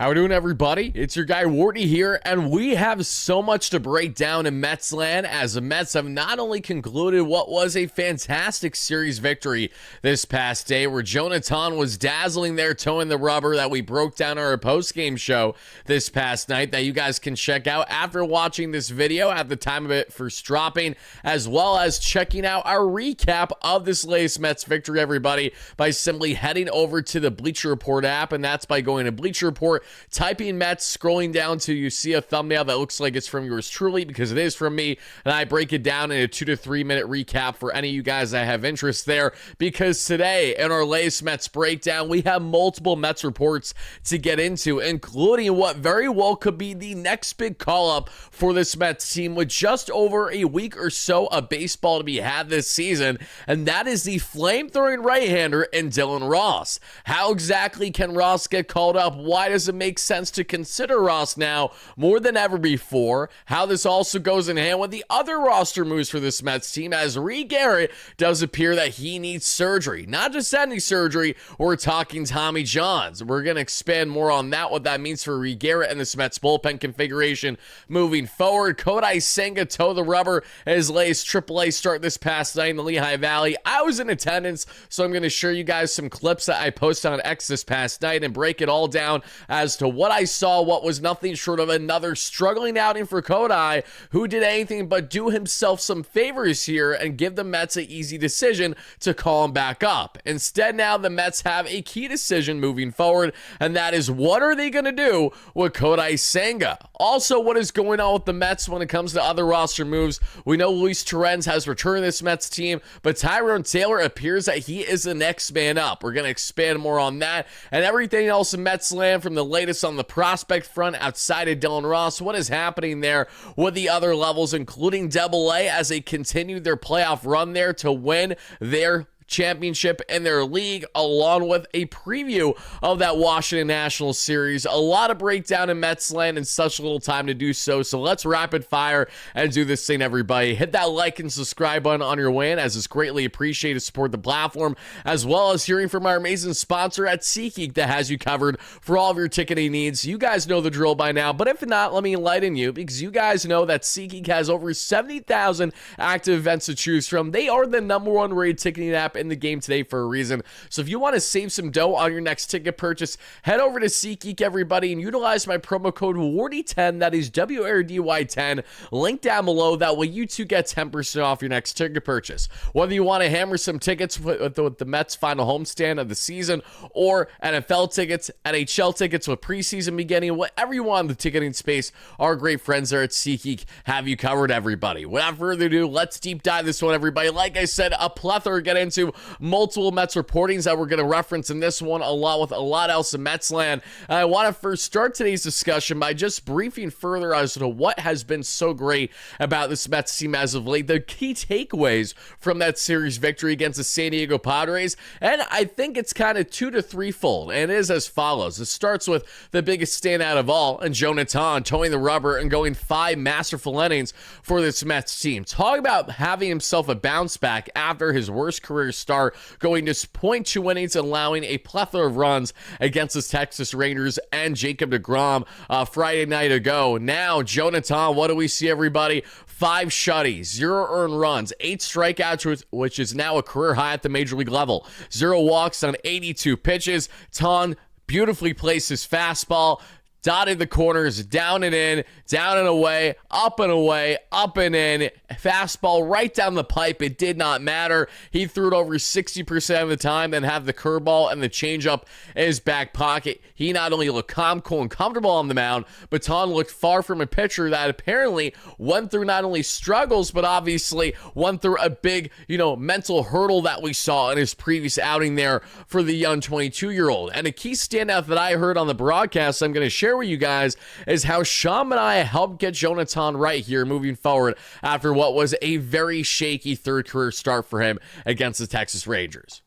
How we doing, everybody? It's your guy Wardy here, and we have so much to break down in Mets land, as the Mets have not only concluded what was a fantastic series victory this past day, where Jonathan was dazzling there, towing the rubber, that we broke down our post-game show this past night, that you guys can check out after watching this video at the time of it first dropping, as well as checking out our recap of this latest Mets victory, everybody, by simply heading over to the Bleacher Report app, and that's by going to Bleacher Report, typing Mets, scrolling down to you see a thumbnail that looks like it's from yours truly, because it is from me, and I break it down in a 2 to 3 minute recap for any of you guys that have interest there, because today in our latest Mets breakdown, we have multiple Mets reports to get into, including what very well could be the next big call-up for this Mets team, with just over a week or so of baseball to be had this season, and that is the flame-throwing right-hander in Dylan Ross. How exactly can Ross get called up? Why does it make sense to consider Ross now more than ever before? How this also goes in hand with the other roster moves for this Mets team, as Garrett does appear that he needs surgery. Not just any surgery, we're talking Tommy Johns. We're going to expand more on that, what that means for Garrett and this Mets bullpen configuration moving forward. Kodai Senga toe the rubber at his latest AAA start this past night in the Lehigh Valley. I was in attendance, so I'm going to show you guys some clips that I posted on X this past night and break it all down as to what I saw, what was nothing short of another struggling outing for Kodai, who did anything but do himself some favors here and give the Mets an easy decision to call him back up. Instead, now the Mets have a key decision moving forward, and that is, what are they going to do with Kodai Senga? Also, what is going on with the Mets when it comes to other roster moves? We know Luis Torrens has returned to this Mets team, but Tyrone Taylor appears that he is the next man up. We're going to expand more on that and everything else in Mets land, from the latest on the prospect front outside of Dylan Ross. What is happening there with the other levels, including AA, as they continue their playoff run there to win their championship in their league, along with a preview of that Washington Nationals series. A lot of breakdown in Mets land in such little time to do so let's rapid fire and do this thing, everybody. Hit that like and subscribe button on your way in, as it's greatly appreciated to support the platform, as well as hearing from our amazing sponsor at SeatGeek that has you covered for all of your ticketing needs. You guys know the drill by now, but if not, let me enlighten you, because you guys know that SeatGeek has over 70,000 active events to choose from. They are the #1 rated ticketing app in the game today for a reason. So if you want to save some dough on your next ticket purchase, head over to SeatGeek, everybody, and utilize my promo code WARDY10, that is WRDY10, link down below. That way you too get 10% off your next ticket purchase. Whether you want to hammer some tickets with the Mets final homestand of the season, or NFL tickets, NHL tickets with preseason beginning, whatever you want in the ticketing space, our great friends there at SeatGeek have you covered, everybody. Without further ado, let's deep dive this one, everybody. Like I said, a plethora to get into, multiple Mets reportings that we're going to reference in this one, along with a lot else in Mets land. I want to first start today's discussion by just briefing further as to what has been so great about this Mets team as of late, the key takeaways from that series victory against the San Diego Padres, and I think it's kind of 2 to 3-fold, and it is as follows. It starts with the biggest standout of all, and Jonathan towing the rubber and going 5 masterful innings for this Mets team. Talk about having himself a bounce back after his worst career start, going just 0.2 innings and allowing a plethora of runs against the Texas Rangers and Jacob deGrom Friday night ago. Now, Jonathan, what do we see, everybody? 5 shutties, 0 earned runs, 8 strikeouts, which is now a career high at the major league level, 0 walks on 82 pitches. Ton beautifully placed his fastball, dotted the corners, down and in, down and away, up and away, up and in. Fastball right down the pipe. It did not matter. He threw it over 60% of the time, then had the curveball and the changeup in his back pocket. He not only looked calm, cool, and comfortable on the mound, but Tom looked far from a pitcher that apparently went through not only struggles, but obviously went through a big, mental hurdle that we saw in his previous outing there for the young 22-year-old. And a key standout that I heard on the broadcast I'm going to share with you guys is how Sean and I helped get Jonathan right here moving forward after what was a very shaky third career start for him against the Texas Rangers.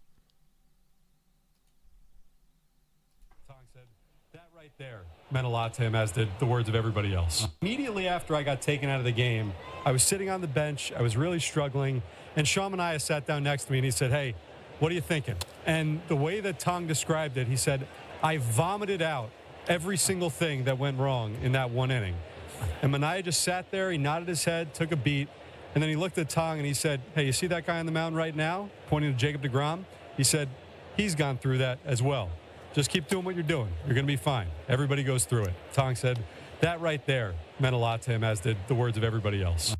Said that right there meant a lot to him, as did the words of everybody else. Immediately after I got taken out of the game, I was sitting on the bench. I was really struggling, and Sean and I sat down next to me, and he said, "Hey, what are you thinking?" And the way that Tong described it, he said, "I vomited out every single thing that went wrong in that one inning. And Manaea just sat there, he nodded his head, took a beat, and then he looked at Tong and he said, hey, you see that guy on the mound right now, pointing to Jacob deGrom? He said, he's gone through that as well. Just keep doing what you're doing. You're going to be fine. Everybody goes through it. Tong said that right there meant a lot to him, as did the words of everybody else.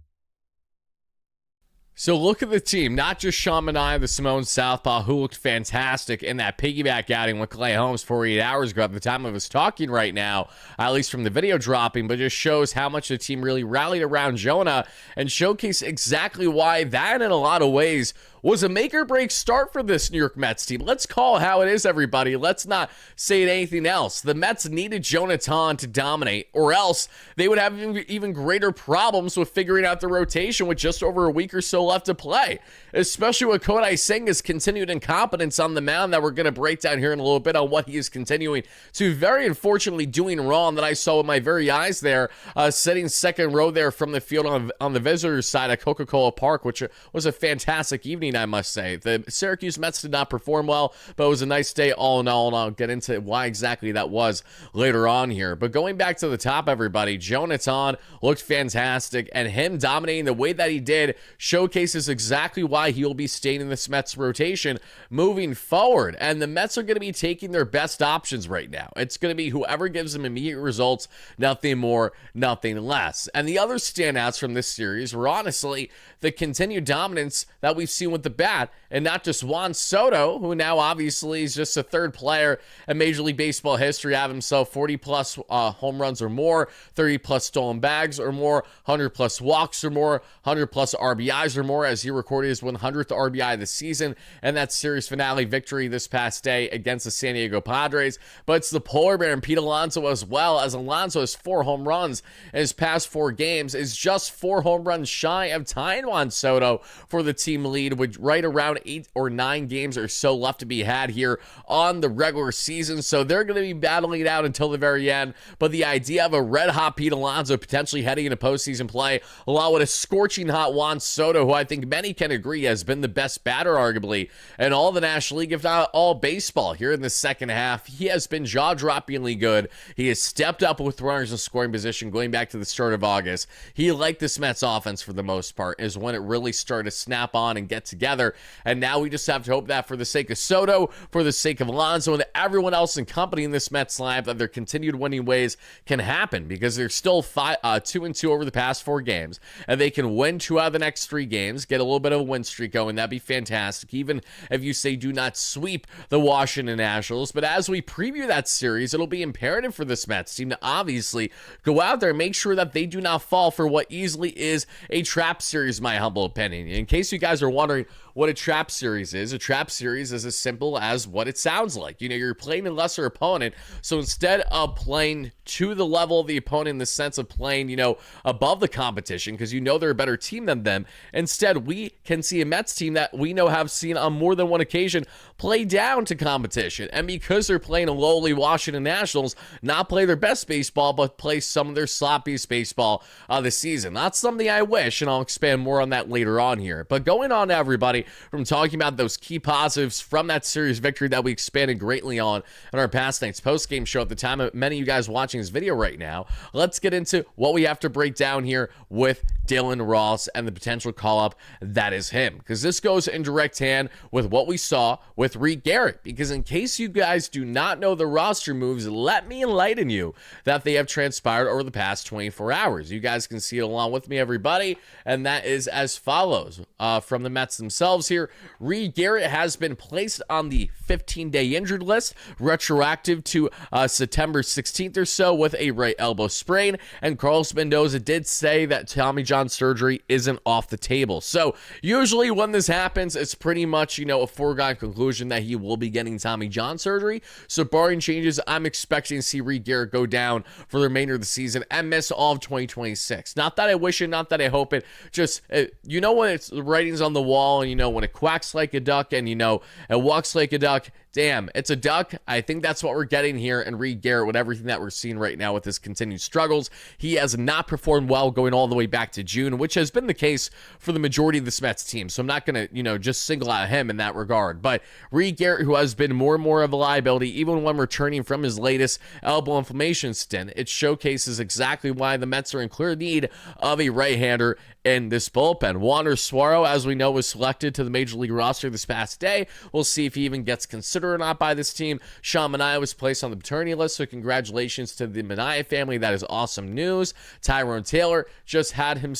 So look at the team, not just Sean Manaea, the Samoan Southpaw, who looked fantastic in that piggyback outing with Clay Holmes 48 hours ago at the time of us talking right now, at least from the video dropping, but just shows how much the team really rallied around Jonah and showcased exactly why that, in a lot of ways, was a make-or-break start for this New York Mets team. Let's call how it is, everybody. Let's not say anything else. The Mets needed Jonathan to dominate, or else they would have even greater problems with figuring out the rotation with just over a week or so left to play, especially with Kodai Senga's continued incompetence on the mound that we're going to break down here in a little bit on what he is continuing to very unfortunately doing wrong that I saw with my very eyes there, sitting second row there from the field on the visitors' side at Coca-Cola Park, which was a fantastic evening, I must say. The Syracuse Mets did not perform well, but it was a nice day all in all, and I'll get into why exactly that was later on here. But going back to the top, everybody, Jonathan looked fantastic, and him dominating the way that he did showcases exactly why he will be staying in this Mets rotation moving forward. And the Mets are going to be taking their best options right now. It's going to be whoever gives them immediate results, nothing more, nothing less. And the other standouts from this series were honestly the continued dominance that we've seen with the bat, and not just Juan Soto, who now obviously is just a third player in Major League Baseball history, have himself 40 plus home runs or more, 30 plus stolen bags or more, 100 plus walks or more, 100 plus RBIs or more, as he recorded his 100th RBI of the season and that series finale victory this past day against the San Diego Padres. But it's the polar bear and Pete Alonso as well, as Alonso has 4 home runs in his past 4 games, is just 4 home runs shy of tying Juan Soto for the team lead, with right around 8 or 9 games or so left to be had here on the regular season. So they're going to be battling it out until the very end. But the idea of a red-hot Pete Alonso potentially heading into postseason play, along with a scorching hot Juan Soto, who I think many can agree has been the best batter, arguably, in all the National League, if not all baseball here in the second half. He has been jaw-droppingly good. He has stepped up with runners in scoring position going back to the start of August. He liked this Mets offense for the most part, is when it really started to snap on and get together. And now we just have to hope that for the sake of Soto, for the sake of Alonso, and everyone else in company in this Mets lineup, that their continued winning ways can happen, because they're still 2-2 over the past 4 games, and they can win 2 out of the next 3 games, get a little bit of a win streak going. That'd be fantastic, even if you say do not sweep the Washington Nationals. But as we preview that series, it'll be imperative for this Mets team to obviously go out there and make sure that they do not fall for what easily is a trap series, my humble opinion. In case you guys are wondering what a trap series is as simple as what it sounds like. You know, you're playing a lesser opponent, so instead of playing to the level of the opponent in the sense of playing, you know, above the competition, because you know they're a better team than them, instead we can see a Mets team that we know have seen on more than one occasion play down to competition, and because they're playing a lowly Washington Nationals, not play their best baseball, but play some of their sloppiest baseball this season. That's something I wish, and I'll expand more on that later on here. But going on to everybody, from talking about those key positives from that series victory that we expanded greatly on in our past night's post-game show at the time of many of you guys watching this video right now, let's get into what we have to break down here with Dylan Ross and the potential call-up that is him, because this goes in direct hand with what we saw with Reed Garrett. Because in case you guys do not know the roster moves, let me enlighten you that they have transpired over the past 24 hours. You guys can see it along with me, everybody, and that is as follows. From the Mets themselves here, Reed Garrett has been placed on the 15-day injured list, retroactive to September 16th or so, with a right elbow sprain, and Carlos Mendoza did say that Tommy John surgery isn't off the table. So usually when this happens, it's pretty much, you know, a foregone conclusion that he will be getting Tommy John surgery. So barring changes, I'm expecting to see Reed Garrett go down for the remainder of the season and miss all of 2026. Not that I wish it, not that I hope it, just, you know, when it's the writing's on the wall, and you know, when it quacks like a duck and, you know, it walks like a duck, damn, it's a duck. I think that's what we're getting here. And Reed Garrett, with everything that we're seeing right now with his continued struggles, he has not performed well going all the way back to June, which has been the case for the majority of this Mets team. So I'm not going to, just single out him in that regard. But Reed Garrett, who has been more and more of a liability, even when returning from his latest elbow inflammation stint, it showcases exactly why the Mets are in clear need of a right-hander in this bullpen. Wander Suero, as we know, was selected to the Major League roster this past day. We'll see if he even gets considered or not by this team. Sean Manaea was placed on the paternity list, so congratulations to the Manaea family. That is awesome news. Tyrone Taylor just had him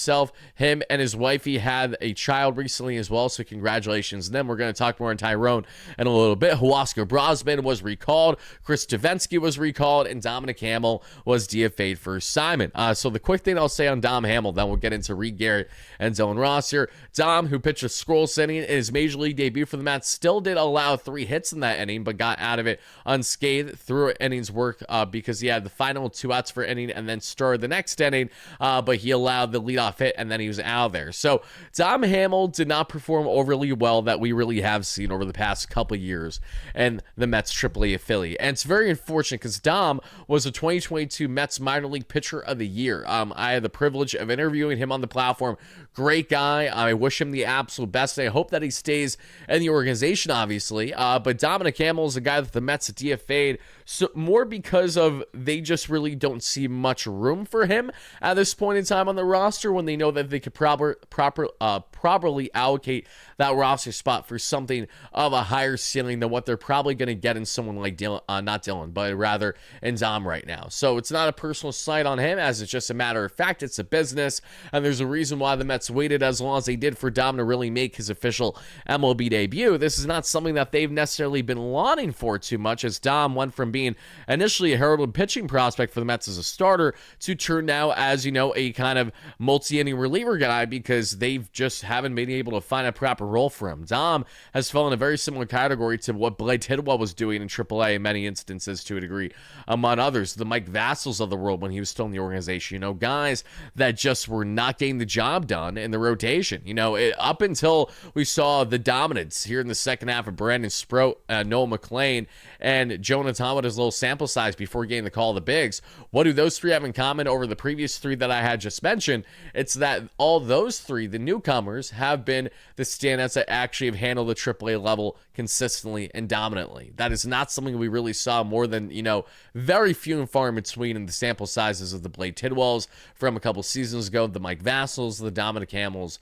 and his wifey had a child recently as well, so congratulations to them. We're going to talk more on Tyrone in a little bit. Huascar Brosman was recalled. Chris Davinsky was recalled, and Dominic Hamel was DFA'd for Simon. So the quick thing I'll say on Dom Hamel, then we'll get into Reed Garrett and Dylan Ross here. Dom, who pitched a scroll inning in his Major League debut for the Mets, still did allow 3 hits in that inning, but got out of it unscathed through innings work because he had the final 2 outs for inning and then started the next inning, but he allowed the leadoff hit and then he was out of there. So Dom Hamel did not perform overly well that we really have seen over the past couple years in the Mets AAA affiliate. And it's very unfortunate because Dom was the 2022 Mets Minor League Pitcher of the Year. I had the privilege of interviewing him on the platform. Great guy. I wish him the absolute best. I hope that he stays in the organization, obviously. But Dominic Hamel is a guy that the Mets DFA'd, so more because of they just really don't see much room for him at this point in time on the roster when they know that they could properly allocate that roster spot for something of a higher ceiling than what they're probably going to get in someone like Dylan, not Dylan, but rather in Dom right now. So it's not a personal slight on him, as it's just a matter of fact. It's a business, and there's a reason why the Mets waited as long as they did for Dom to really make his official MLB debut. This is not something that they've necessarily been lauding for too much, as Dom went from being initially a heralded pitching prospect for the Mets as a starter to turn now as, a kind of multi-inning reliever guy because they've just haven't been able to find a proper role for him. Dom has fallen in a very similar category to what Blake Tidwell was doing in AAA in many instances to a degree, among others. The Mike Vassals of the world when he was still in the organization, guys that just were not getting the job done in the rotation. Up until we saw the dominance here in the second half of Brandon Sproat, Noah McLean, and Jonah Tom with his little sample size before getting the call of the bigs. What do those 3 have in common over the previous 3 that I had just mentioned? It's that all those 3, the newcomers, have been the standouts that actually have handled the AAA level consistently and dominantly. That is not something we really saw more than, very few and far in between in the sample sizes of the Blake Tidwells from a couple seasons ago, the Mike Vassals, the Dominic Hamels,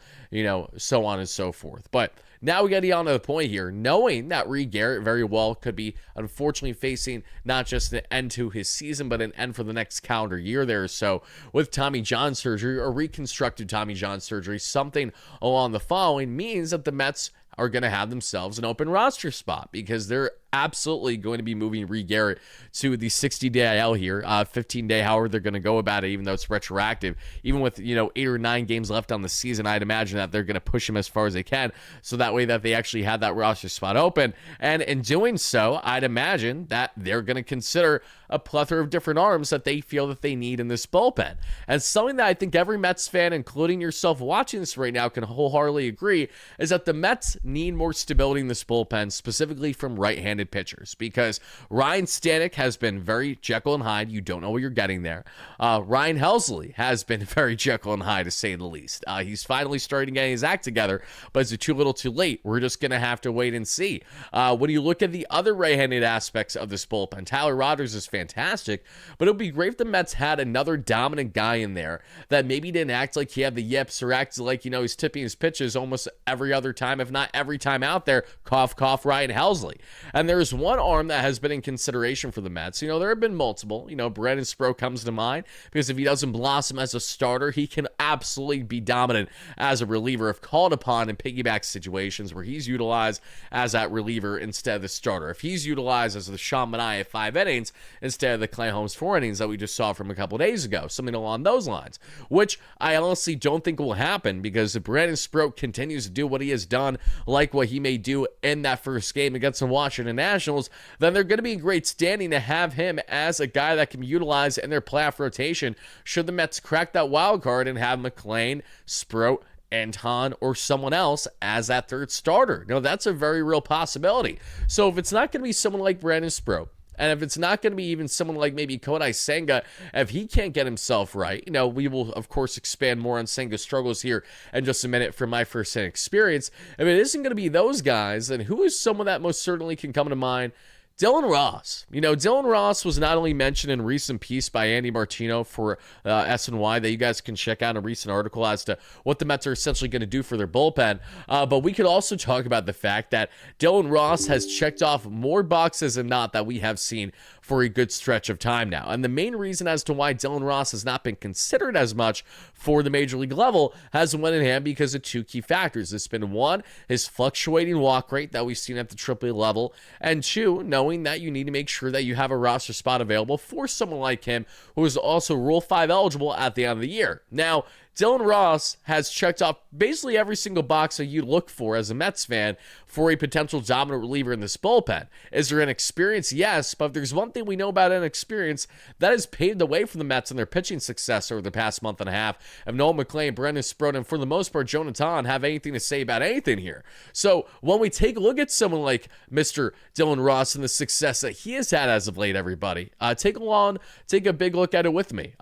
so on and so forth. But now we got to get on to the point here, knowing that Reed Garrett very well could be unfortunately facing not just an end to his season, but an end for the next calendar year there. So with Tommy John surgery or reconstructed Tommy John surgery, something along the following means that the Mets are going to have themselves an open roster spot because they're absolutely going to be moving Reed Garrett to the 60-day IL here, 15-day, however they're going to go about it, even though it's retroactive. Even with, 8 or 9 games left on the season, I'd imagine that they're going to push him as far as they can so that way that they actually have that roster spot open. And in doing so, I'd imagine that they're going to consider a plethora of different arms that they feel that they need in this bullpen. And something that I think every Mets fan, including yourself watching this right now, can wholeheartedly agree is that the Mets need more stability in this bullpen, specifically from right-handed pitchers, because Ryan Stanek has been very Jekyll and Hyde. You don't know what you're getting there. Ryan Helsley has been very Jekyll and Hyde, to say the least. He's finally starting to get his act together, but is it too little too late? We're just going to have to wait and see. When you look at the other right-handed aspects of this bullpen, Tyler Rogers is fantastic, but it would be great if the Mets had another dominant guy in there that maybe didn't act like he had the yips or acted like, he's tipping his pitches almost every other time, if not every time out there. Cough, cough, Ryan Helsley. And there's one arm that has been in consideration for the Mets. There have been multiple. Brandon Sproat comes to mind because if he doesn't blossom as a starter, he can absolutely be dominant as a reliever if called upon in piggyback situations where he's utilized as that reliever instead of the starter. If he's utilized as the Sean Manaea 5 innings instead of the Clay Holmes 4 innings that we just saw from a couple days ago, something along those lines, which I honestly don't think will happen because if Brandon Sproat continues to do what he has done, like what he may do in that first game against the Washington Nationals, then they're going to be in great standing to have him as a guy that can be utilized in their playoff rotation should the Mets crack that wild card and have McLean, Sproat, Anton or someone else as that third starter. No, that's a very real possibility. So if it's not going to be someone like Brandon Sproat, and if it's not going to be even someone like maybe Kodai Senga, if he can't get himself right, we will, of course, expand more on Senga's struggles here in just a minute from my first-hand experience. If it isn't going to be those guys, then who is someone that most certainly can come to mind? Dylan Ross. Dylan Ross was not only mentioned in a recent piece by Andy Martino for SNY that you guys can check out, a recent article as to what the Mets are essentially going to do for their bullpen, but we could also talk about the fact that Dylan Ross has checked off more boxes than not that we have seen for a good stretch of time now. And the main reason as to why Dylan Ross has not been considered as much for the major league level has went in hand because of two key factors. It's been one, his fluctuating walk rate that we've seen at the AAA level, and two, knowing that you need to make sure that you have a roster spot available for someone like him who is also Rule 5 eligible at the end of the year. Now, Dylan Ross has checked off basically every single box that you look for as a Mets fan for a potential dominant reliever in this bullpen. Is there inexperience? Yes, but if there's one thing we know about inexperience, that has paved the way for the Mets and their pitching success over the past month and a half. If Noel McLean, Brandon Sproat, and for the most part, Jonathan have anything to say about anything here. So when we take a look at someone like Mr. Dylan Ross and the success that he has had as of late, everybody, take a big look at it with me.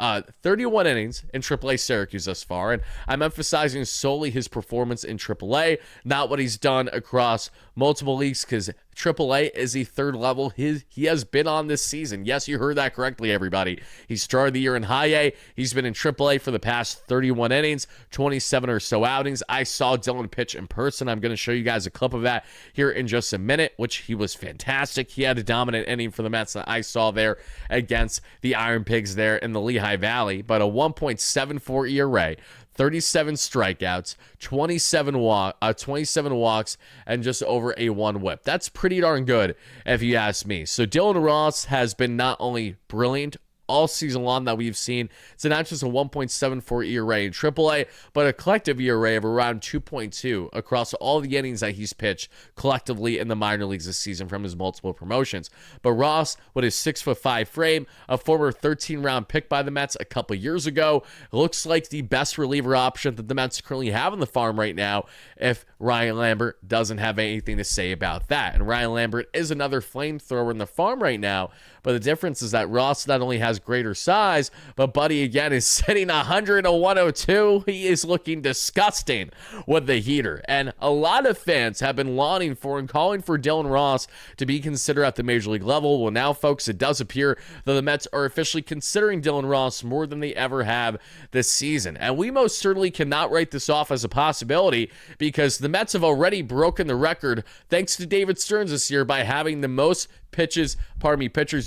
31 innings in AAA Syracuse thus far, and I'm emphasizing solely his performance in AAA, not what he's done across multiple leagues, because AAA is the third level he has been on this season. Yes, you heard that correctly, everybody. He started the year in high A. He's been in AAA for the past 31 innings, 27 or so outings. I saw Dylan pitch in person. I'm going to show you guys a clip of that here in just a minute, which he was fantastic. He had a dominant inning for the Mets that I saw there against the Iron Pigs there in the Lehigh Valley, but a 1.74 ERA, 37 strikeouts, 27 walks, and just over a 1 whip. That's pretty darn good, if you ask me. So Dylan Ross has been not only brilliant all season long that we've seen. It's not just a 1.74 ERA in AAA, but a collective ERA of around 2.2 across all the innings that he's pitched collectively in the minor leagues this season from his multiple promotions. But Ross, with his 6'5" frame, a former 13-round pick by the Mets a couple years ago, looks like the best reliever option that the Mets currently have on the farm right now, if Ryan Lambert doesn't have anything to say about that. And Ryan Lambert is another flamethrower in the farm right now, but the difference is that Ross not only has greater size, but Buddy again is sitting 100 to 102. He is looking disgusting with the heater. And a lot of fans have been longing for and calling for Dylan Ross to be considered at the major league level. Well, now, folks, it does appear that the Mets are officially considering Dylan Ross more than they ever have this season. And we most certainly cannot write this off as a possibility, because the Mets have already broken the record, thanks to David Stearns this year, by having the most pitchers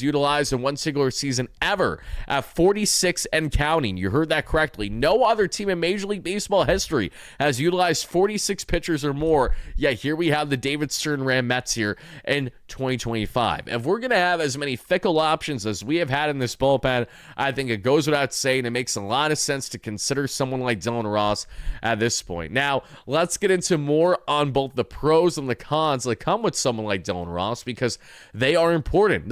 utilized in one singular season ever at 46 and counting. You heard that correctly. No other team in Major League Baseball history has utilized 46 pitchers or more. Yet here we have the David Stern Ram Mets here in 2025. If we're going to have as many fickle options as we have had in this bullpen, I think it goes without saying it makes a lot of sense to consider someone like Dylan Ross at this point. Now, let's get into more on both the pros and the cons that come with someone like Dylan Ross, because they are important.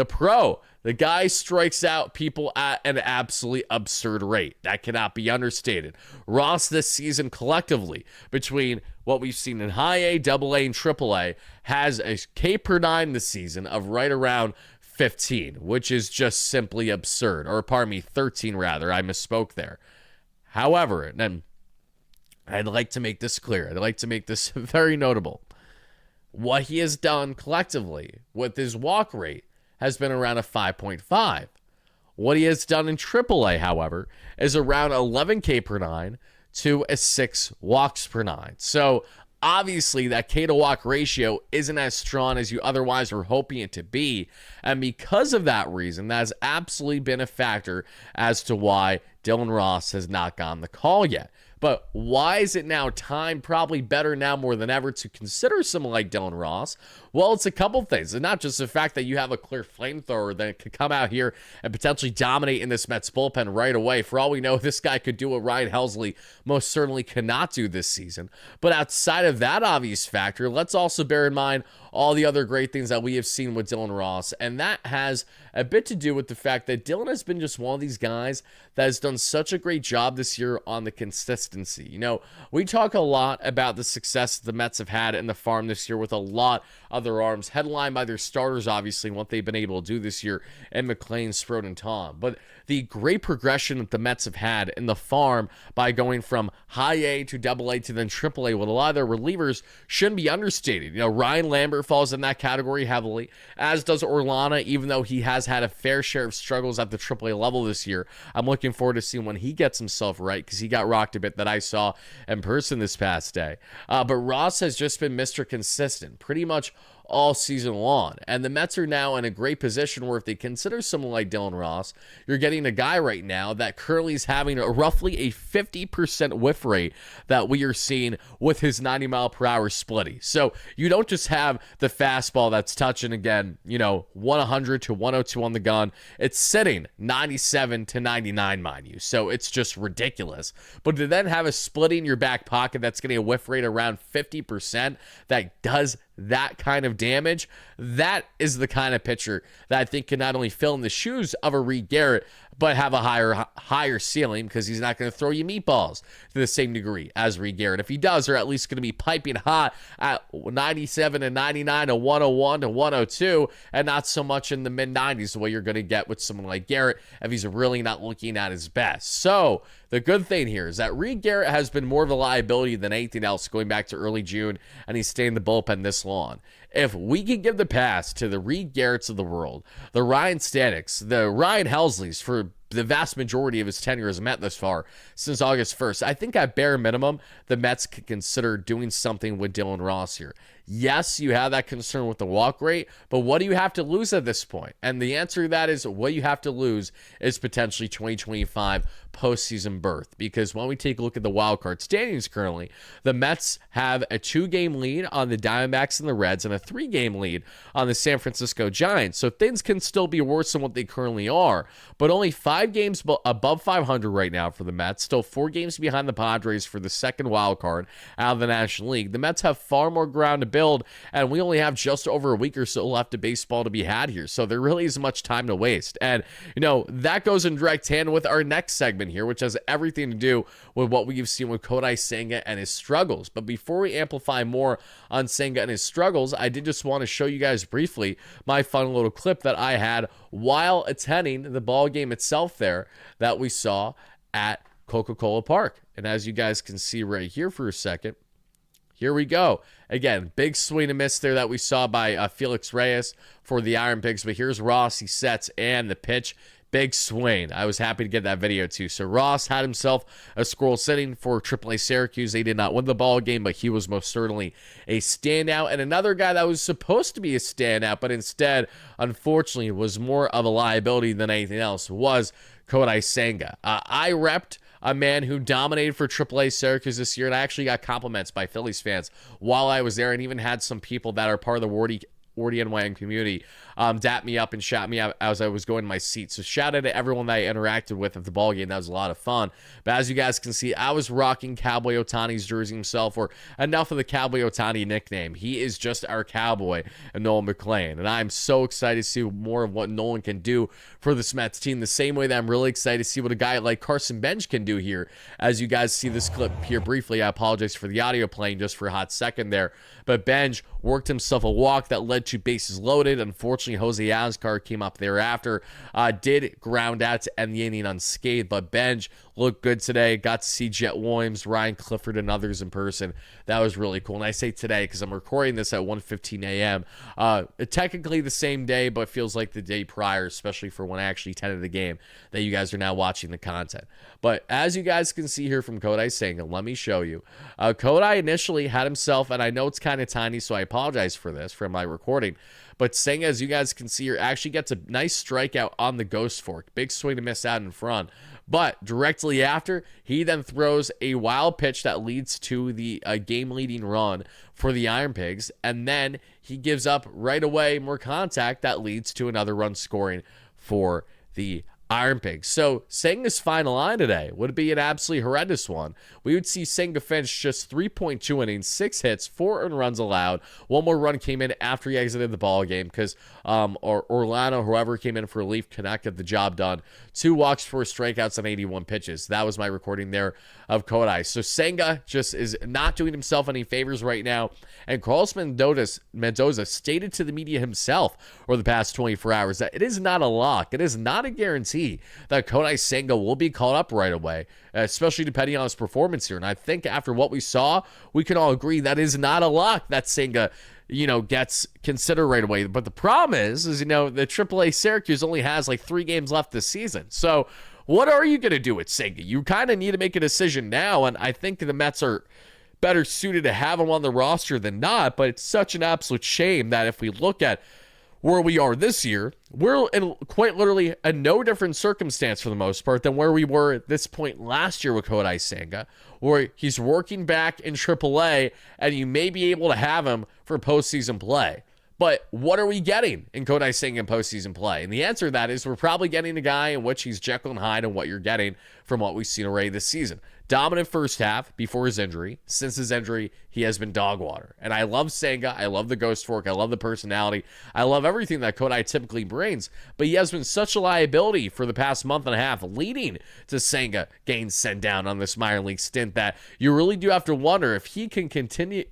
The guy strikes out people at an absolutely absurd rate. That cannot be understated. Ross this season collectively, between what we've seen in high A, double A, and triple A, has a K per 9 this season of right around 15, which is just simply absurd. Or pardon me, 13 rather. I misspoke there. However, and I'd like to make this clear. I'd like to make this very notable. What he has done collectively with his walk rate has been around a 5.5. What he has done in AAA, however, is around 11 K per 9 to a 6 walks per 9. So obviously that K to walk ratio isn't as strong as you otherwise were hoping it to be. And because of that reason, that has absolutely been a factor as to why Dylan Ross has not gotten the call yet. But why is it now time, probably better now more than ever, to consider someone like Dylan Ross? Well, it's a couple things, and not just the fact that you have a clear flamethrower that could come out here and potentially dominate in this Mets bullpen right away. For all we know, this guy could do what Ryan Helsley most certainly cannot do this season. But outside of that obvious factor, let's also bear in mind all the other great things that we have seen with Dylan Ross, and that has a bit to do with the fact that Dylan has been just one of these guys that has done such a great job this year on the consistency. You know, we talk a lot about the success the Mets have had in the farm this year with a lot of their arms, headlined by their starters, obviously, and what they've been able to do this year, and McLean, Sproat, and Tom. But the great progression that the Mets have had in the farm by going from high A to double A to then triple A with a lot of their relievers shouldn't be understated. You know, Ryan Lambert falls in that category heavily, as does Orlana, even though he has had a fair share of struggles at the triple A level this year. I'm looking forward to seeing when he gets himself right, because he got rocked a bit that I saw in person this past day. But Ross has just been Mr. Consistent pretty much all season long. And the Mets are now in a great position where if they consider someone like Dylan Ross, you're getting a guy right now that currently is having roughly a 50% whiff rate that we are seeing with his 90-mile-per-hour splitty. So you don't just have the fastball that's touching, again, 100 to 102 on the gun. It's sitting 97 to 99, mind you. So it's just ridiculous. But to then have a splitty in your back pocket that's getting a whiff rate around 50% that does that kind of damage, that is the kind of pitcher that I think can not only fill in the shoes of a Reed Garrett, but have a higher ceiling, because he's not going to throw you meatballs to the same degree as Reed Garrett. If he does, they're at least going to be piping hot at 97 and 99 to 101 to 102, and not so much in the mid-90s the way you're going to get with someone like Garrett if he's really not looking at his best. So the good thing here is that Reed Garrett has been more of a liability than anything else going back to early June, and he's staying in the bullpen this long. If we can give the pass to the Reed Garretts of the world, the Ryan Staniks, the Ryan Helsleys for the vast majority of his tenure as a Met thus far since August 1st, I think at bare minimum, the Mets could consider doing something with Dylan Ross here. Yes, you have that concern with the walk rate, but what do you have to lose at this point? And the answer to that is what you have to lose is potentially 2025 postseason berth. Because when we take a look at the wild card standings currently, the Mets have a 2-game lead on the Diamondbacks and the Reds and a 3-game lead on the San Francisco Giants. So things can still be worse than what they currently are, but only 5 games above 500 right now for the Mets, still 4 games behind the Padres for the second wild card out of the National League. The Mets have far more ground to build, and we only have just over a week or so left of baseball to be had here, so there really isn't much time to waste. And that goes in direct hand with our next segment here, which has everything to do with what we've seen with Kodai Senga and his struggles. But before we amplify more on Senga and his struggles, I did just want to show you guys briefly my fun little clip that I had while attending the ball game itself there that we saw at Coca-Cola Park. And as you guys can see right here for a second, here we go. Again, big swing and miss there that we saw by Felix Reyes for the Iron Pigs. But here's Ross. He sets and the pitch. Big swing. I was happy to get that video too. So Ross had himself a squirrel sitting for AAA Syracuse. They did not win the ball game, but he was most certainly a standout. And another guy that was supposed to be a standout, but instead, unfortunately, was more of a liability than anything else, was Kodai Senga. I repped a man who dominated for AAA Syracuse this year, and I actually got compliments by Phillies fans while I was there, and even had some people that are part of the WardyNYM community dap me up and shout me out as I was going to my seat. So shout out to everyone that I interacted with at the ball game. That was a lot of fun. But as you guys can see, I was rocking Cowboy Ohtani's jersey himself, or enough of the Cowboy Ohtani nickname. He is just our cowboy, and Nolan McLean. And I'm so excited to see more of what Nolan can do for this Mets team, the same way that I'm really excited to see what a guy like Carson Bench can do here. As you guys see this clip here briefly, I apologize for the audio playing just for a hot second there. But Bench worked himself a walk that led to bases loaded. Unfortunately, Jose Ascar came up thereafter, did ground out to end the inning unscathed, but Bench looked good today. Got to see Jet Williams, Ryan Clifford, and others in person. That was really cool. And I say today because I'm recording this at 1:15 a.m. Technically the same day, but feels like the day prior, especially for when I actually attended the game that you guys are now watching the content. But as you guys can see here from Kodai Senga, let me show you. Kodai initially had himself, and I know it's kind of tiny, so I apologize for this, for my recording, But Senga, as you guys can see here, actually gets a nice strikeout on the ghost fork. Big swing to miss out in front. But directly after, he then throws a wild pitch that leads to the game-leading run for the Iron Pigs. And then he gives up right away more contact that leads to another run scoring for the Iron Pigs. So Senga's final line today would be an absolutely horrendous one. We would see Senga finish just 3.2 innings, 6 hits, 4 earned runs allowed. One more run came in after he exited the ball game because Orlando, whoever came in for relief, connected the job done. 2 walks, 4 strikeouts on 81 pitches. That was my recording there of Kodai. So Senga just is not doing himself any favors right now. And Carlos Mendoza stated to the media himself over the past 24 hours that it is not a lock. It is not a guarantee that Kodai Senga will be called up right away, especially depending on his performance here. And I think after what we saw, we can all agree that is not a lock that Senga, gets considered right away. But the problem is the AAA Syracuse only has like 3 games left this season. So what are you going to do with Senga? You kind of need to make a decision now, and I think the Mets are better suited to have him on the roster than not, but it's such an absolute shame that if we look at where we are this year, we're in quite literally a no different circumstance for the most part than where we were at this point last year with Kodai Senga, where he's working back in AAA and you may be able to have him for postseason play. But what are we getting in Kodai Senga in postseason play? And the answer to that is we're probably getting a guy in which he's Jekyll and Hyde and what you're getting from what we've seen already this season. Dominant first half before his injury. Since his injury, he has been dog water. And I love Senga. I love the ghost fork. I love the personality. I love everything that Kodai typically brings. But he has been such a liability for the past month and a half, leading to Senga getting sent down on this minor league stint, that you really do have to wonder if he can continue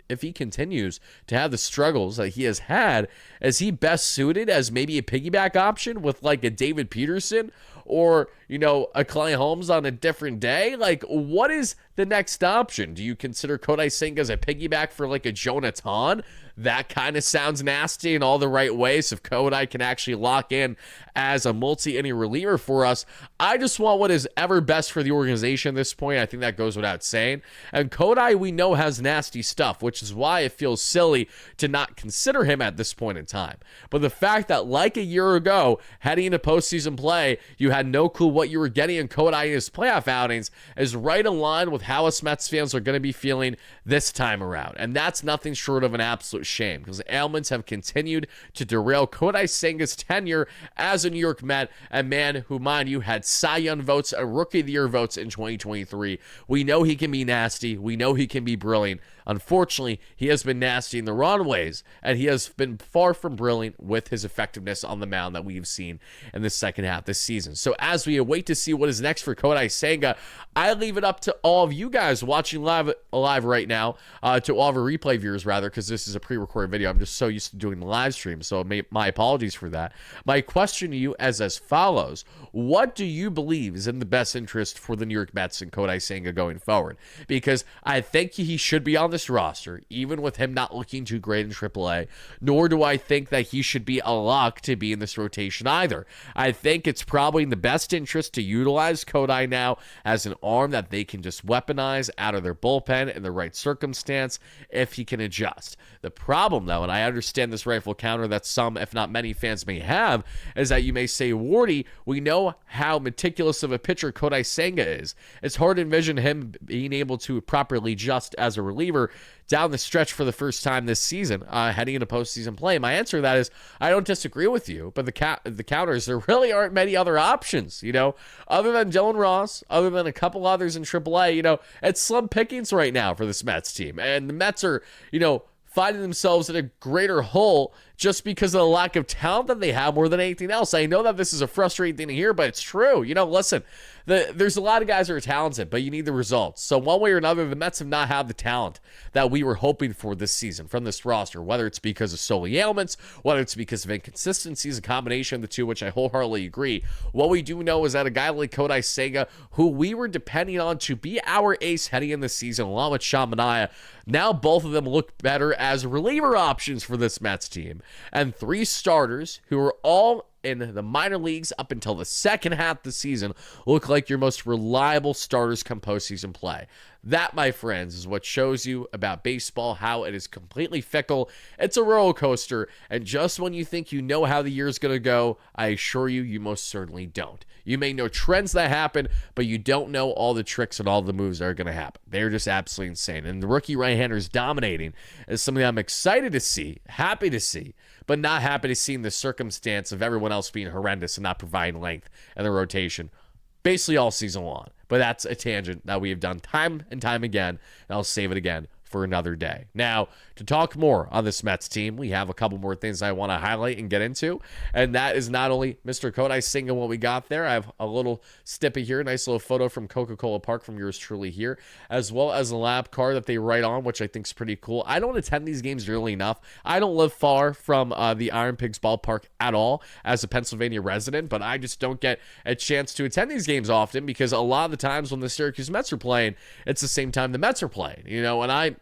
if he continues to have the struggles that he has had. Is he best suited as maybe a piggyback option with like a David Peterson or, a Clay Holmes on a different day? Like, what is the next option? Do you consider Kodai Senga as a piggyback for like a Jonathan? That kind of sounds nasty in all the right ways. If Kodai can actually lock in as a multi-inning reliever for us, I just want what is ever best for the organization at this point. I think that goes without saying. And Kodai, we know, has nasty stuff, which is why it feels silly to not consider him at this point in time. But the fact that like a year ago, heading into postseason play, you had no clue what you were getting in Kodai in his playoff outings is right in line with how us Mets fans are going to be feeling this time around. And that's nothing short of an absolute shame, because the ailments have continued to derail Kodai Senga's tenure as a New York Met, a man who, mind you, had Cy Young votes and Rookie of the Year votes in 2023. We know he can be nasty. We know he can be brilliant. Unfortunately, he has been nasty in the wrong ways, and he has been far from brilliant with his effectiveness on the mound that we've seen in the second half this season. So as we await to see what is next for Kodai Senga, I leave it up to all of you guys watching live right now, to all of our replay viewers, rather, because this is a pre-recorded video. I'm just so used to doing the live stream, so my apologies for that. My question to you is as follows. What do you believe is in the best interest for the New York Mets and Kodai Senga going forward? Because I think he should be on this roster, even with him not looking too great in AAA, nor do I think that he should be a lock to be in this rotation either. I think it's probably in the best interest to utilize Kodai now as an arm that they can just weaponize out of their bullpen in the right circumstance if he can adjust. The problem, though, and I understand this rifle counter that some, if not many, fans may have, is that you may say, Wardy, we know how meticulous of a pitcher Kodai Senga is. It's hard to envision him being able to properly adjust as a reliever down the stretch for the first time this season, heading into postseason play. My answer to that is I don't disagree with you, but the counters, there really aren't many other options, other than Dylan Ross, other than a couple others in AAA. It's slim pickings right now for this Mets team, and the Mets are, finding themselves in a greater hole just because of the lack of talent that they have more than anything else. I know that this is a frustrating thing to hear, but it's true. Listen, there's a lot of guys that are talented, but you need the results. So one way or another, the Mets have not had the talent that we were hoping for this season from this roster, whether it's because of solely ailments, whether it's because of inconsistencies, a combination of the two, which I wholeheartedly agree. What we do know is that a guy like Kodai Senga, who we were depending on to be our ace heading in the season, along with Shamania, now both of them look better as reliever options for this Mets team. And 3 starters who are all in the minor leagues up until the second half of the season look like your most reliable starters come postseason play. That, my friends, is what shows you about baseball, how it is completely fickle. It's a roller coaster, and just when you think you know how the year is going to go, I assure you, you most certainly don't. You may know trends that happen, but you don't know all the tricks and all the moves that are going to happen. They're just absolutely insane. And the rookie right-handers dominating is something I'm excited to see, happy to see, but not happy to see in the circumstance of everyone else being horrendous and not providing length in the rotation basically all season long. But that's a tangent that we have done time and time again, and I'll save it again for another day. Now, to talk more on this Mets team, we have a couple more things I want to highlight and get into, and that is not only Mr. Kodai Senga, what we got there. I have a little snippet here, nice little photo from Coca-Cola Park from yours truly here, as well as a lap car that they write on, which I think is pretty cool. I don't attend these games really enough. I don't live far from the Iron Pigs ballpark at all as a Pennsylvania resident, but I just don't get a chance to attend these games often because a lot of the times when the Syracuse Mets are playing, it's the same time the Mets are playing, and I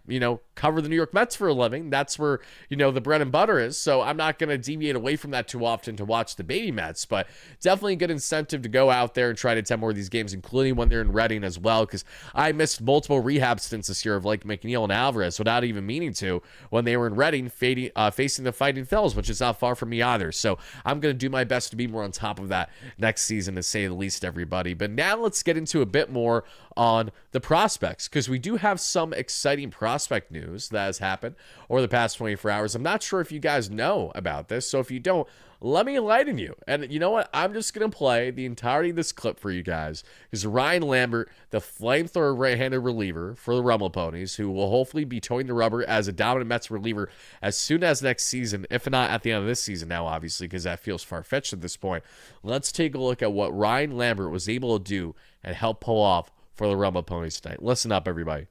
cover the New York Mets for a living. That's where, the bread and butter is. So I'm not going to deviate away from that too often to watch the baby Mets, but definitely a good incentive to go out there and try to attend more of these games, including when they're in Reading as well, because I missed multiple rehab stints this year of like McNeil and Alvarez without even meaning to when they were in Reading facing the Fighting Phils, which is not far from me either. So I'm going to do my best to be more on top of that next season, to say the least, everybody. But now let's get into a bit more on the prospects, because we do have some exciting prospect news that has happened over the past 24 hours. I'm not sure if you guys know about this, so if you don't, let me enlighten you. And you know what? I'm just going to play the entirety of this clip for you guys, because Ryan Lambert, the flamethrower right-handed reliever for the Rumble Ponies, who will hopefully be towing the rubber as a dominant Mets reliever as soon as next season, if not at the end of this season now, obviously, because that feels far-fetched at this point. Let's take a look at what Ryan Lambert was able to do and help pull off for the Rumble Ponies tonight. Listen up, everybody.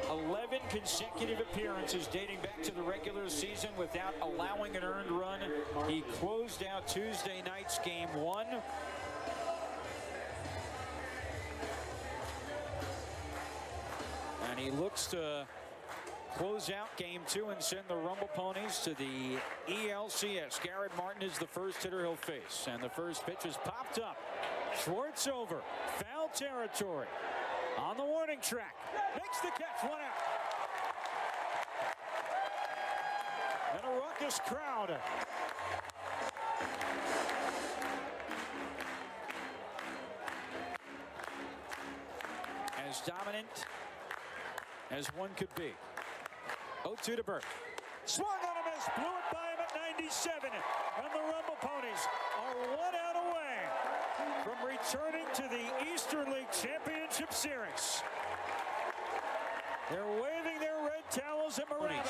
11 consecutive appearances dating back to the regular season without allowing an earned run. He closed out Tuesday night's game 1. And he looks to close out game 2 and send the Rumble Ponies to the ELCS. Garrett Martin is the first hitter he'll face. And the first pitch is popped up. Schwartz over. Foul territory. On the warning track. Makes the catch. 1 out. And a raucous crowd. As dominant as one could be. 0-2 to Burke. Swung on a miss. Blew it by him at 97. And the Rumble Ponies are 1 out away from returning to the Eastern League Championship Series. They're waving their red towels at Miranda.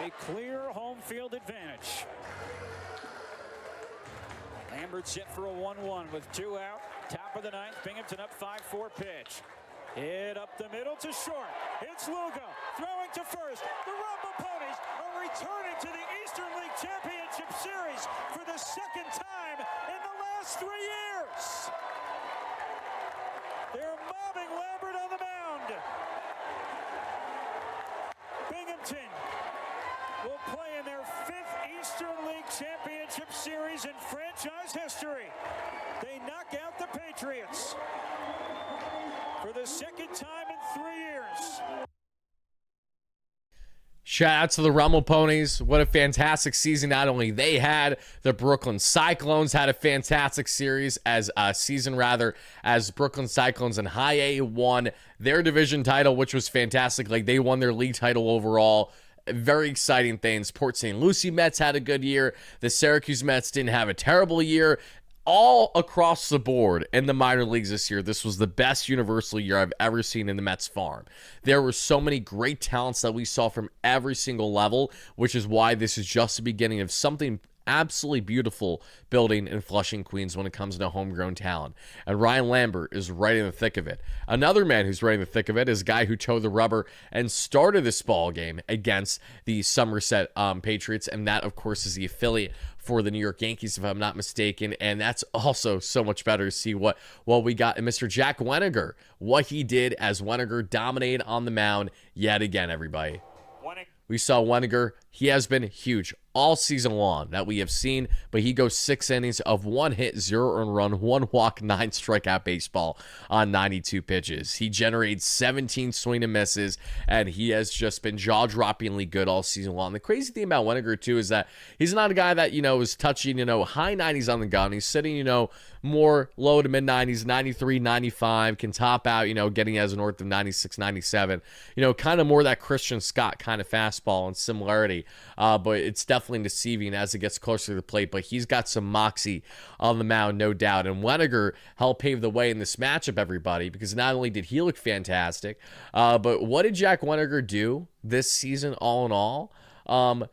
A clear home field advantage. Lambert set for a 1-1 with 2 out. Top of the 9th. Binghamton up 5-4 pitch. Hit up the middle to short. It's Lugo throwing to first. The Rumble Ponies are returning to the Eastern League Championship Series for the 2nd time in the last 3 years. They're mobbing Lambert on the mound. Binghamton will play in their 5th Eastern League Championship Series in franchise history. They knock out the Patriots for the 2nd time in 3 years. Shout out to the Rumble Ponies. What a fantastic season. Not only they had, the Brooklyn Cyclones had a fantastic series as Brooklyn Cyclones in High A won their division title, which was fantastic. Like, they won their league title overall. Very exciting things. Port St. Lucie Mets had a good year. The Syracuse Mets didn't have a terrible year. All across the board in the minor leagues this year, this was the best universal year I've ever seen in the Mets farm. There were so many great talents that we saw from every single level, which is why this is just the beginning of something absolutely beautiful building in Flushing, Queens when it comes to homegrown talent. And Ryan Lambert is right in the thick of it. Another man who's right in the thick of it is a guy who towed the rubber and started this ball game against the Somerset Patriots, and that, of course, is the affiliate for the New York Yankees, if I'm not mistaken. And that's also so much better to see what we got in Mr. Jack Weniger, what he did as Weniger dominated on the mound yet again, everybody. We saw Weniger. He has been huge all season long that we have seen, but he goes 6 innings of 1 hit, 0 earned run, 1 walk, 9 strikeout baseball on 92 pitches. He generates 17 swing and misses, and he has just been jaw-droppingly good all season long. The crazy thing about Weniger, too, is that he's not a guy that, is touching, high 90s on the gun. He's sitting, more low to mid 90s, 93, 95, can top out, getting as north of 96, 97, kind of more that Christian Scott kind of fastball and similarity. But it's definitely deceiving as it gets closer to the plate. But he's got some moxie on the mound, no doubt. And Weniger helped pave the way in this matchup, everybody, because not only did he look fantastic, but what did Jack Weniger do this season all in all?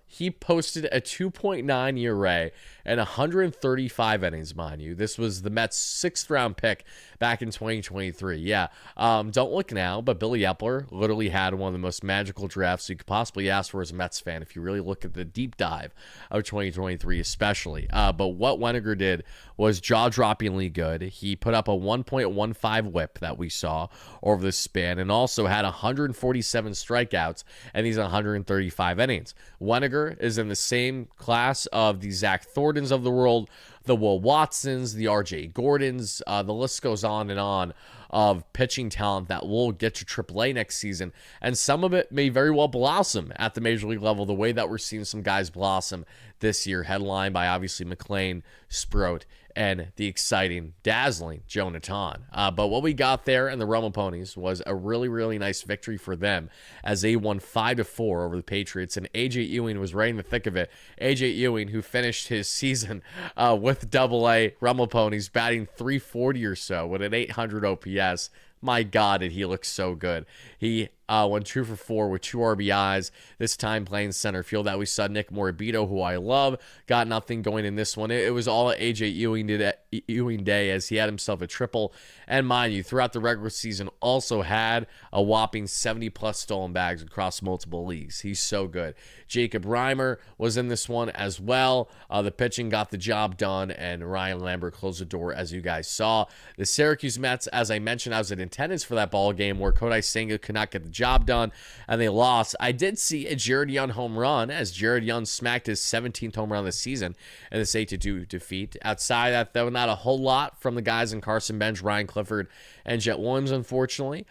He posted a 2.9 ERA and 135 innings, mind you. This was the Mets' 6th round pick back in 2023. Yeah, don't look now, but Billy Epler literally had one of the most magical drafts you could possibly ask for as a Mets fan if you really look at the deep dive of 2023 especially. But what Weniger did was jaw-droppingly good. He put up a 1.15 whip that we saw over the span and also had 147 strikeouts and these 135 innings. Weniger is in the same class of the Zach Thorntons of the world, the Will Watsons, the RJ Gordons, the list goes on of pitching talent that will get to AAA next season. And some of it may very well blossom at the major league level the way that we're seeing some guys blossom this year, headlined by obviously McLean, Sproat, and the exciting, dazzling Joe Nathan. But what we got there in the Rumble Ponies was a really, really nice victory for them as they won 5-4 over the Patriots. And A.J. Ewing was right in the thick of it. A.J. Ewing, who finished his season with Double-A Rumble Ponies, batting .340 or so with an 800 OPS. My God, did he look so good. He went 2 for 4 with 2 RBIs, this time playing center field. That we saw Nick Morabito, who I love, got nothing going in this one. It was all A.J. Ewing day as he had himself a triple. And mind you, throughout the regular season, also had a whopping 70-plus stolen bags across multiple leagues. He's so good. Jacob Reimer was in this one as well. The pitching got the job done, and Ryan Lambert closed the door, as you guys saw. The Syracuse Mets, as I mentioned, I was in attendance for that ball game where Kodai Senga could not get the job done, and they lost. I did see a Jared Young home run as Jared Young smacked his 17th home run of the season in this 8-2 defeat. Outside of that, though, not a whole lot from the guys in Carson Bench, Ryan Clifford, and Jet Williams, unfortunately.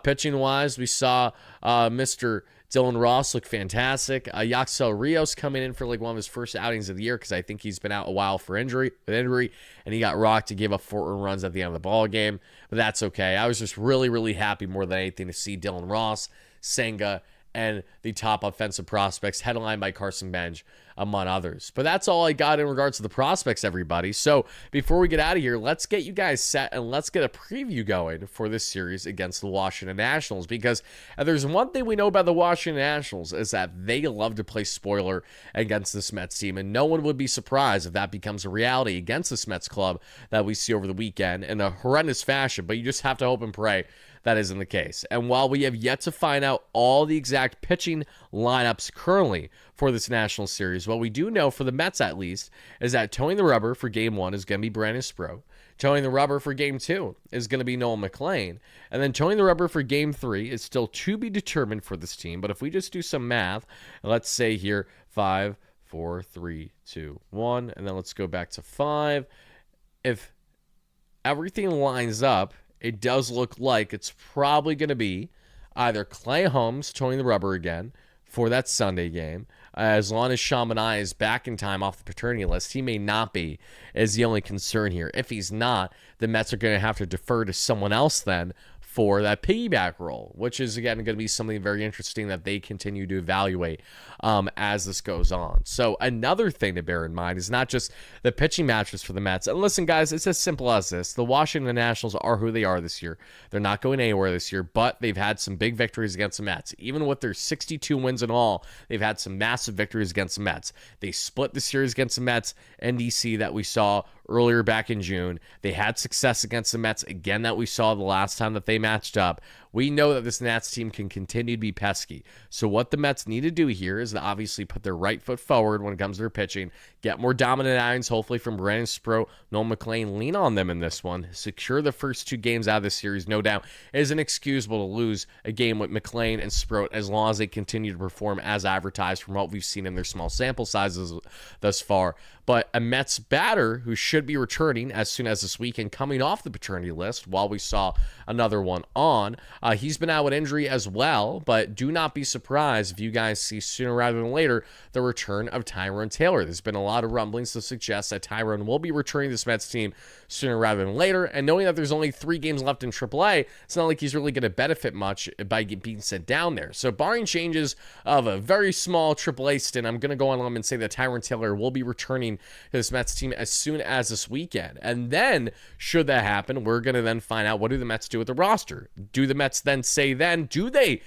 Pitching-wise, we saw Mr. Dylan Ross look fantastic. Yaxel Rios coming in for like one of his first outings of the year because I think he's been out a while for injury, and he got rocked to give up 4 earned runs at the end of the ball game. But that's okay. I was just really, really happy more than anything to see Dylan Ross, Senga, and the top offensive prospects, headlined by Carson Bench, among others. But that's all I got in regards to the prospects, everybody. So before we get out of here, let's get you guys set and let's get a preview going for this series against the Washington Nationals. Because if there's one thing we know about the Washington Nationals is that they love to play spoiler against this Mets team. And no one would be surprised if that becomes a reality against this Mets club that we see over the weekend in a horrendous fashion. But you just have to hope and pray that isn't the case. And while we have yet to find out all the exact pitching lineups currently for this National Series, what we do know for the Mets at least is that towing the rubber for Game 1 is going to be Brandon Sproat. Towing the rubber for Game 2 is going to be Noel McLean. And then towing the rubber for Game 3 is still to be determined for this team. But if we just do some math, let's say here 5, 4, 3, 2, 1, and then let's go back to 5. If everything lines up, it does look like it's probably going to be either Clay Holmes towing the rubber again for that Sunday game. As long as Shamani is back in time off the paternity list, he may not be, is the only concern here. If he's not, the Mets are going to have to defer to someone else then for that piggyback role, which is, again, going to be something very interesting that they continue to evaluate as this goes on. So another thing to bear in mind is not just the pitching matches for the Mets. And listen, guys, it's as simple as this. The Washington Nationals are who they are this year. They're not going anywhere this year, but they've had some big victories against the Mets. Even with their 62 wins in all, they've had some massive victories against the Mets. They split the series against the Mets and DC that we saw earlier back in June. They had success against the Mets again that we saw the last time that they matched up We know that this Nats team can continue to be pesky. So what the Mets need to do here is to obviously put their right foot forward when it comes to their pitching, get more dominant outings, hopefully from Brandon Sproat, Noel McLean, lean on them in this one, secure the first 2 games out of this series. No doubt it is inexcusable to lose a game with McLean and Sproat as long as they continue to perform as advertised from what we've seen in their small sample sizes thus far. But a Mets batter who should be returning as soon as this weekend, coming off the paternity list while we saw another one on. He's been out with injury as well, but do not be surprised if you guys see sooner rather than later the return of Tyrone Taylor. There's been a lot of rumblings to suggest that Tyrone will be returning to this Mets team sooner rather than later, and knowing that there's only 3 games left in AAA, it's not like he's really going to benefit much by being sent down there. So barring changes of a very small AAA stint, I'm going to go on a limb and say that Tyrone Taylor will be returning to this Mets team as soon as this weekend. And then, should that happen, we're going to then find out, what do the Mets do with the roster? Do the Mets then say do they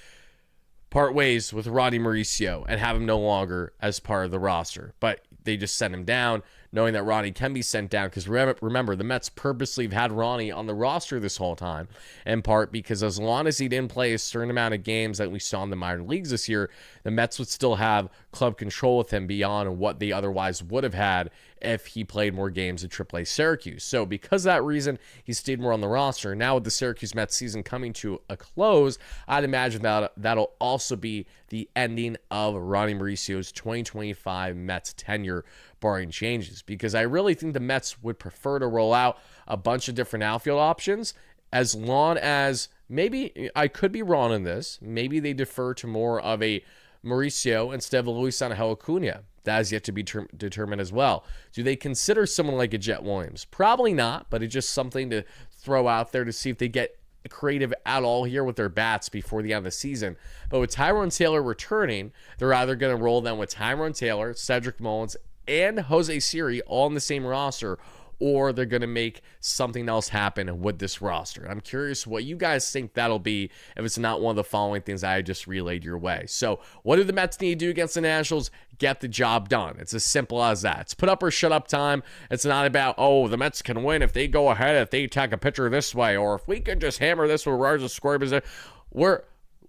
part ways with Ronnie Mauricio and have him no longer as part of the roster? But they just send him down, knowing that Ronnie can be sent down, because remember, the Mets purposely have had Ronnie on the roster this whole time, in part because as long as he didn't play a certain amount of games that we saw in the minor leagues this year, the Mets would still have club control with him beyond what they otherwise would have had if he played more games at AAA Syracuse. So because of that reason, he stayed more on the roster. Now with the Syracuse Mets season coming to a close, I'd imagine that that'll also be the ending of Ronnie Mauricio's 2025 Mets tenure, barring changes, because I really think the Mets would prefer to roll out a bunch of different outfield options, as long as, maybe I could be wrong in this, maybe they defer to more of a Mauricio instead of Luis Angel Acuna. That is yet to be determined as well. Do they consider someone like a Jet Williams? Probably not, but it's just something to throw out there to see if they get creative at all here with their bats before the end of the season. But with Tyrone Taylor returning, they're either going to roll them with Tyrone Taylor, Cedric Mullins, and Jose Siri all on the same roster, or they're going to make something else happen with this roster. I'm curious what you guys think that'll be if it's not one of the following things I just relayed your way. So what do the Mets need to do against the Nationals? Get the job done. It's as simple as that. It's put up or shut up time. It's not about, oh, the Mets can win if they go ahead, if they attack a pitcher this way, or if we can just hammer this with runners of score position.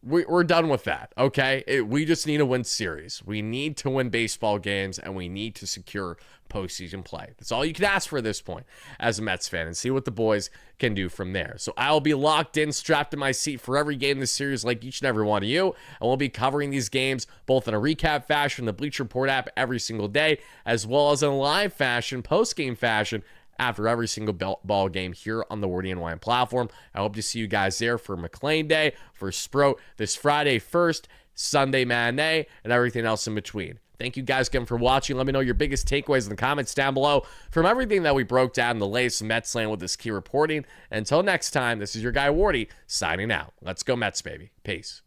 We're done with that, okay? We just need to win series. We need to win baseball games, and we need to secure postseason play. That's all you can ask for at this point as a Mets fan, and see what the boys can do from there. So I'll be locked in, strapped in my seat for every game in this series, like each and every one of you, and we'll be covering these games both in a recap fashion, the Bleacher Report app every single day, as well as in a live fashion, post-game fashion, after every single ball game here on the WardyNYM platform. I hope to see you guys there for McLean Day, for Sproat this Friday first, Sunday matinee, and everything else in between. Thank you guys again for watching. Let me know your biggest takeaways in the comments down below from everything that we broke down in the latest Mets land with this key reporting. Until next time, this is your guy Wardy signing out. Let's go Mets, baby. Peace.